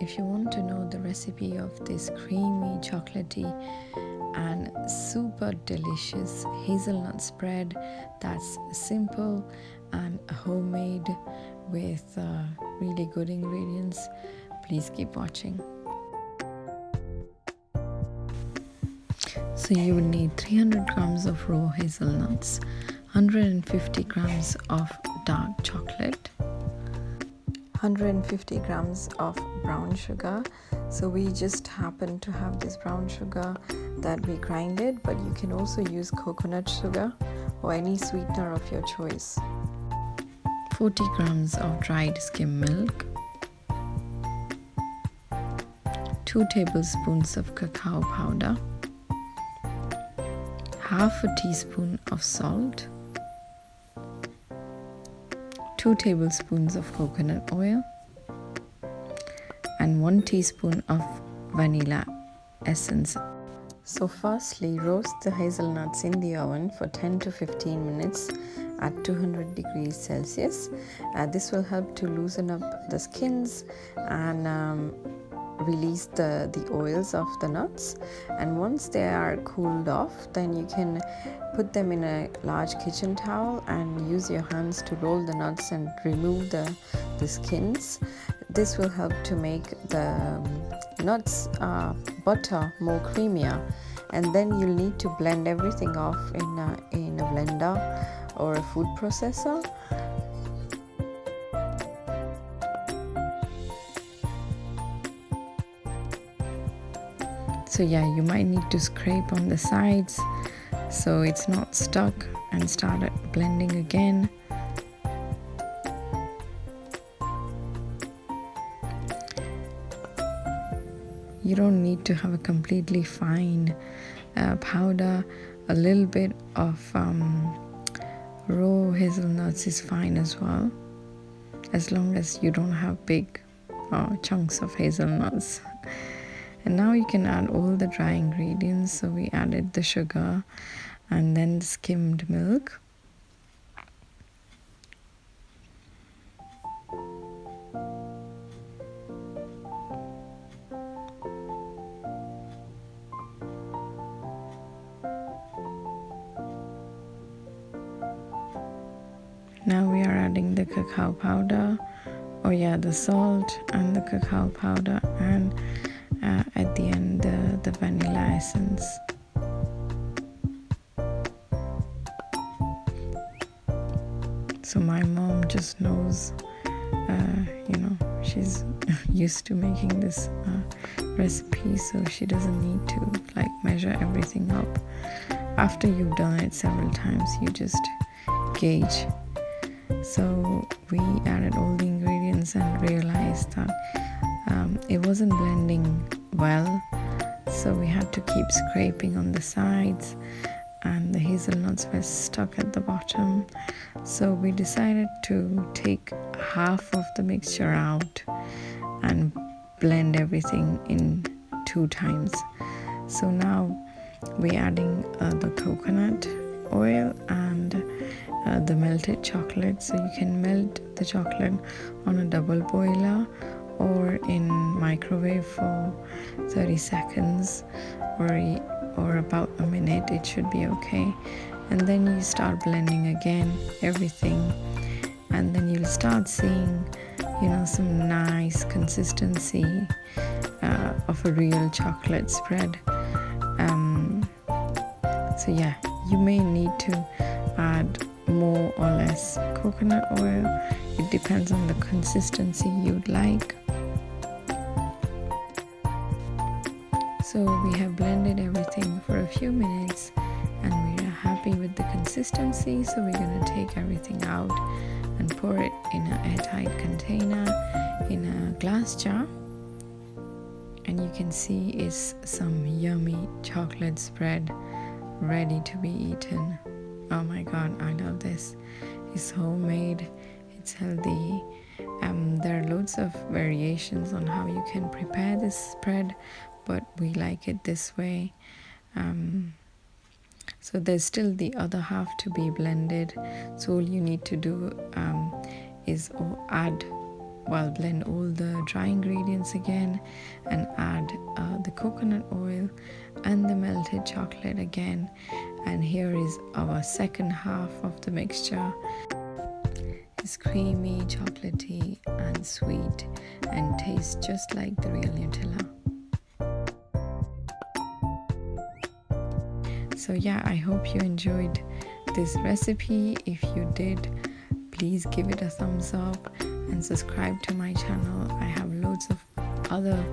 if you want to know the recipe of this creamy, chocolatey, and super delicious hazelnut spread that's simple and homemade with really good ingredients, please keep watching. So you will need 300 grams of raw hazelnuts, 150 grams of dark chocolate, 150 grams of brown sugar. So we just happen to have this brown sugar that we grinded, but you can also use coconut sugar or any sweetener of your choice. 40 grams of dried skim milk, 2 tablespoons of cacao powder, half a teaspoon of salt, 2 tablespoons of coconut oil, and 1 teaspoon of vanilla essence. So firstly, roast the hazelnuts in the oven for 10 to 15 minutes at 200 degrees Celsius. This will help to loosen up the skins and release the oils of the nuts. And once they are cooled off, then you can put them in a large kitchen towel and use your hands to roll the nuts and remove the skins. This will help to make the nuts butter more creamier, and then you'll need to blend everything off in a blender or a food processor. So yeah, you might need to scrape on the sides so it's not stuck, and start blending again. You don't need to have a completely fine powder. A little bit of raw hazelnuts is fine as well, as long as you don't have big chunks of hazelnuts. And now you can add all the dry ingredients. So we added the sugar and then the skimmed milk. Now we are adding the cacao powder, the salt and the cacao powder, and at the end the vanilla essence. So my mom just knows, she's used to making this recipe, so she doesn't need to measure everything up. After you've done it several times, you just gauge. So we added all the ingredients and realized that it wasn't blending well, so we had to keep scraping on the sides, and the hazelnuts were stuck at the bottom. So we decided to take half of the mixture out and blend everything in 2 times. So now we're adding the coconut oil and the melted chocolate. So you can melt the chocolate on a double boiler or in microwave for 30 seconds or about a minute. It should be okay. And then you start blending again everything, and then you'll start seeing some nice consistency of a real chocolate spread. So yeah, you may need to add more or less coconut oil. It depends on the consistency you'd like. So we have blended everything for a few minutes and we are happy with the consistency. So we're going to take everything out and pour it in an airtight container in a glass jar. And you can see it's some yummy chocolate spread ready to be eaten. Oh my god, I love this. It's homemade, it's healthy. There are loads of variations on how you can prepare this spread, but we like it this way. So there's still the other half to be blended. So all you need to do is add blend all the dry ingredients again and add the coconut oil and the melted chocolate again. And here is our second half of the mixture. It's creamy, chocolatey and sweet and tastes just like the real Nutella. So yeah, I hope you enjoyed this recipe. If you did, please give it a thumbs up and subscribe to my channel. I have loads of other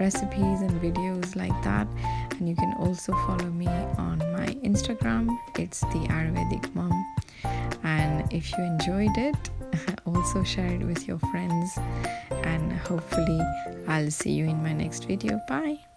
recipes and videos like that, and you can also follow me on my Instagram. It's the Ayurvedic Mom. And if you enjoyed it, also share it with your friends, and hopefully I'll see you in my next video. Bye.